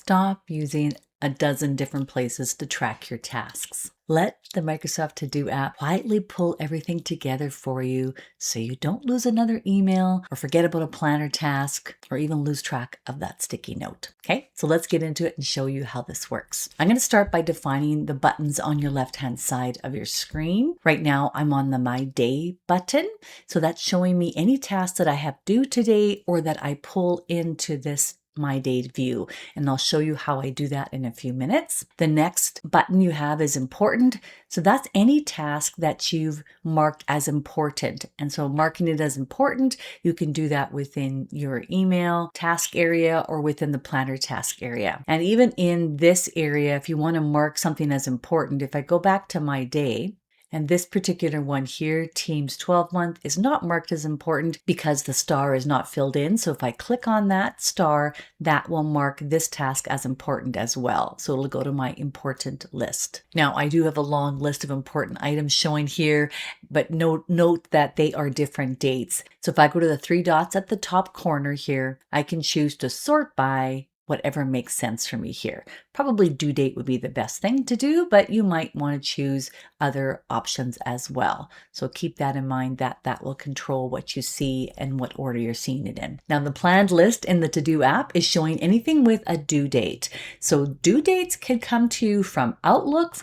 Stop using a dozen different places to track your tasks. Let the Microsoft To-Do app quietly pull everything together for you so you don't lose another email or forget about a planner task or even lose track of that sticky note. Okay, so let's get into it and show you how this works. I'm going to start by defining the buttons on your left-hand side of your screen. Right now, I'm on the My Day button. So that's showing me any tasks that I have due today or that I pull into this My Day view, and I'll show you how I do that in a few minutes. The next button you have is important. So that's any task that you've marked as important. And so marking it as important, you can do that within your email task area or within the planner task area. And even in this area, if you want to mark something as important, if I go back to My Day, and this particular one here, Teams 12 month, is not marked as important because the star is not filled in. So if I click on that star, that will mark this task as important as well. So it'll go to my important list. Now, I do have a long list of important items showing here, but note that they are different dates. So if I go to the three dots at the top corner here, I can choose to sort by whatever makes sense for me here. Probably due date would be the best thing to do, but you might want to choose other options as well. So keep that in mind, that that will control what you see and what order you're seeing it in. Now, the planned list in the To-Do app is showing anything with a due date. So due dates can come to you from Outlook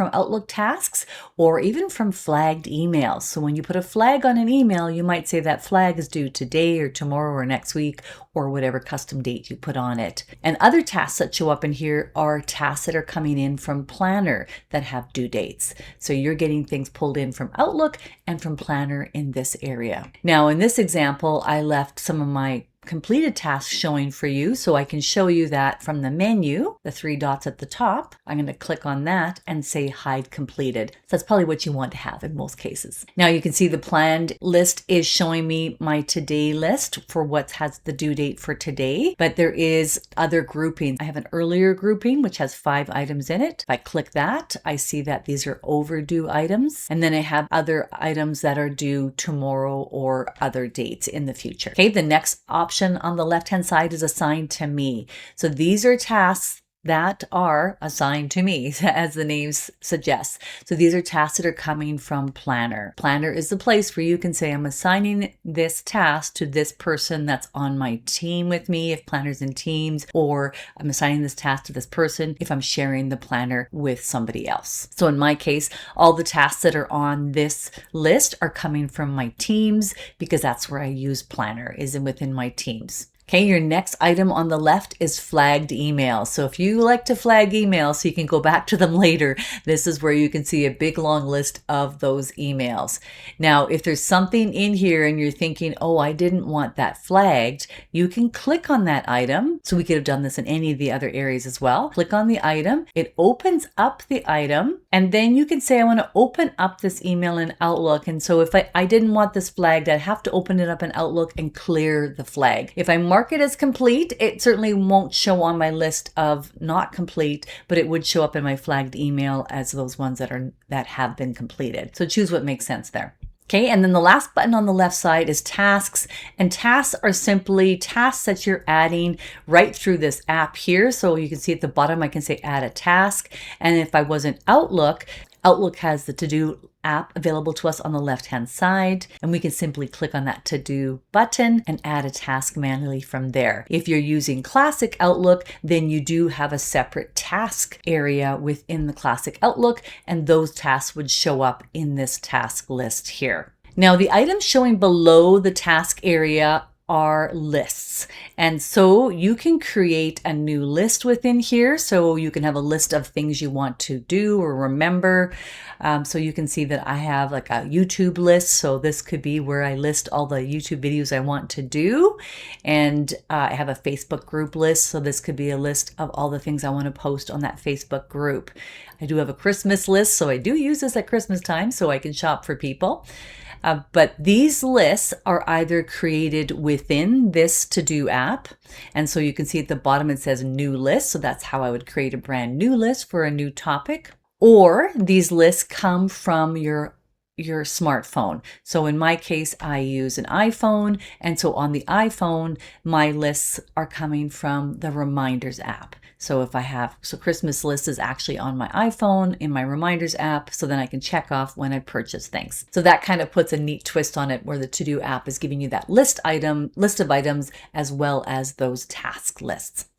tasks, or even from flagged emails. So when you put a flag on an email, you might say that flag is due today or tomorrow or next week, or whatever custom date you put on it. And other tasks that show up in here are tasks that are coming in from Planner that have due dates. So you're getting things pulled in from Outlook and from Planner in this area. Now, in this example, I left some of my completed tasks showing for you, so I can show you that from the menu, the three dots at the top. I'm going to click on that and say hide completed. So that's probably what you want to have in most cases. Now you can see the planned list is showing me my today list for what has the due date for today, but there is other groupings. I have an earlier grouping which has 5 items in it. If I click that, I see that these are overdue items, and then I have other items that are due tomorrow or other dates in the future. Okay, the next option on the left-hand side is assigned to me. So these are tasks that are assigned to me, as the name suggests. So these are tasks that are coming from Planner. Planner is the place where you can say, I'm assigning this task to this person that's on my team with me, if Planner's in Teams, or I'm assigning this task to this person if I'm sharing the Planner with somebody else. So in my case, all the tasks that are on this list are coming from my Teams, because that's where I use Planner, is within my Teams. Okay, your next item on the left is flagged emails. So if you like to flag emails so you can go back to them later, this is where you can see a big long list of those emails. Now, if there's something in here and you're thinking, oh, I didn't want that flagged, you can click on that item. So we could have done this in any of the other areas as well. Click on the item, it opens up the item, and then you can say, I want to open up this email in Outlook. And so if I didn't want this flagged, I'd have to open it up in Outlook and clear the flag. If I mark it as complete, it certainly won't show on my list of not complete, but it would show up in my flagged email as those ones that have been completed. So choose what makes sense there. Okay, and then the last button on the left side is tasks, and tasks are simply tasks that you're adding right through this app here. So you can see at the bottom, I can say add a task. And if I was in Outlook, Outlook has the To-Do app available to us on the left-hand side, and we can simply click on that To-Do button and add a task manually from there. If you're using Classic Outlook, then you do have a separate task area within the Classic Outlook, and those tasks would show up in this task list here. Now, the items showing below the task area are lists. And so you can create a new list within here. So you can have a list of things you want to do or remember. So you can see that I have like a YouTube list. So this could be where I list all the YouTube videos I want to do. And I have a Facebook group list. So this could be a list of all the things I want to post on that Facebook group. I do have a Christmas list. So I do use this at Christmas time so I can shop for people. But these lists are either created within this To-Do app. And so you can see at the bottom it says new list. So that's how I would create a brand new list for a new topic. Or these lists come from your smartphone. So in my case, I use an iPhone. And so on the iPhone, my lists are coming from the Reminders app. So if I have, so Christmas list is actually on my iPhone in my reminders app, so then I can check off when I purchase things. So that kind of puts a neat twist on it, where the to-do app is giving you that list of items as well as those task lists.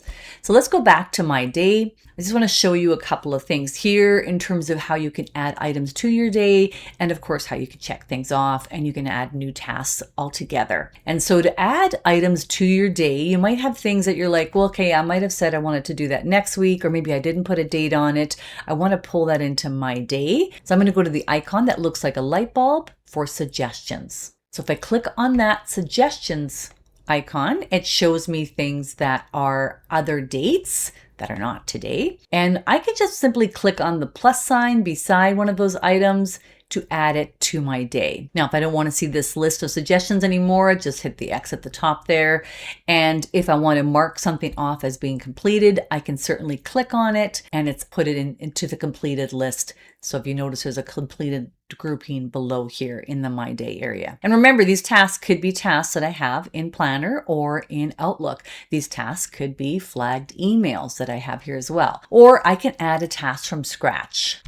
So let's go back to my day. I just want to show you a couple of things here in terms of how you can add items to your day, and of course how you can check things off, and you can add new tasks altogether. And so to add items to your day, you might have things that you're like, well, okay, I might have said I wanted to do that next week, or maybe I didn't put a date on it. I want to pull that into my day. So I'm going to go to the icon that looks like a light bulb for suggestions. So if I click on that suggestions icon, it shows me things that are other dates that are not today. And I can just simply click on the plus sign beside one of those items to add it to my day. Now, if I don't want to see this list of suggestions anymore, just hit the X at the top there. And if I want to mark something off as being completed, I can certainly click on it and it's put it into the completed list. So if you notice, there's a completed grouping below here in the My Day area. And remember, these tasks could be tasks that I have in Planner or in Outlook. These tasks could be flagged emails that I have here as well. Or I can add a task from scratch.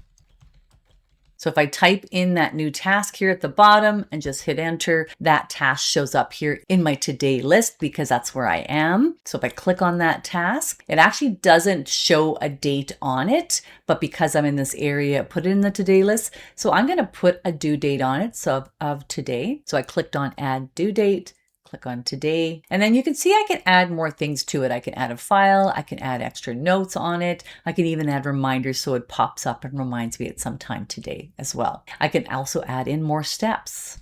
So if I type in that new task here at the bottom and just hit enter, that task shows up here in my today list because that's where I am. So if I click on that task, it actually doesn't show a date on it, but because I'm in this area, put it in the today list. So I'm going to put a due date on it, so of today. So I clicked on add due date. Click on today, and then you can see I can add more things to it. I can add a file, I can add extra notes on it. I can even add reminders so it pops up and reminds me at some time today as well. I can also add in more steps.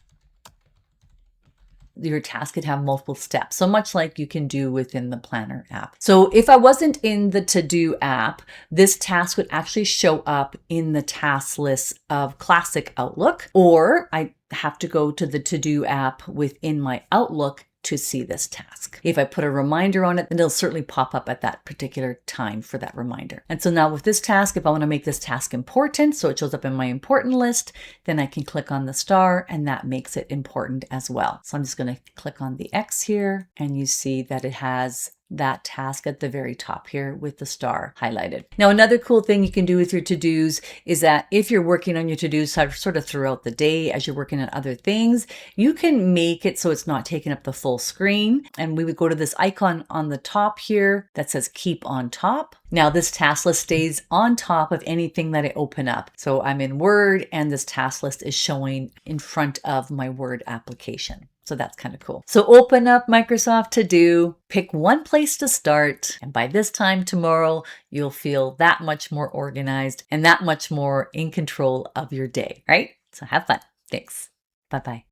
Your task could have multiple steps, so much like you can do within the Planner app. So if I wasn't in the To-Do app, this task would actually show up in the task list of classic Outlook, or I have to go to the To-Do app within my Outlook to see this task. If I put a reminder on it, then it'll certainly pop up at that particular time for that reminder. And so now with this task, if I want to make this task important, so it shows up in my important list, then I can click on the star and that makes it important as well. So I'm just going to click on the X here and you see that it has that task at the very top here with the star highlighted. Now, another cool thing you can do with your to-dos is that if you're working on your to-dos sort of throughout the day as you're working on other things, you can make it so it's not taking up the full screen. And we would go to this icon on the top here that says keep on top. Now this task list stays on top of anything that I open up. So I'm in Word and this task list is showing in front of my Word application. So that's kind of cool. So open up Microsoft To Do, pick one place to start, and by this time tomorrow, you'll feel that much more organized and that much more in control of your day, right? So have fun. Thanks. Bye-bye.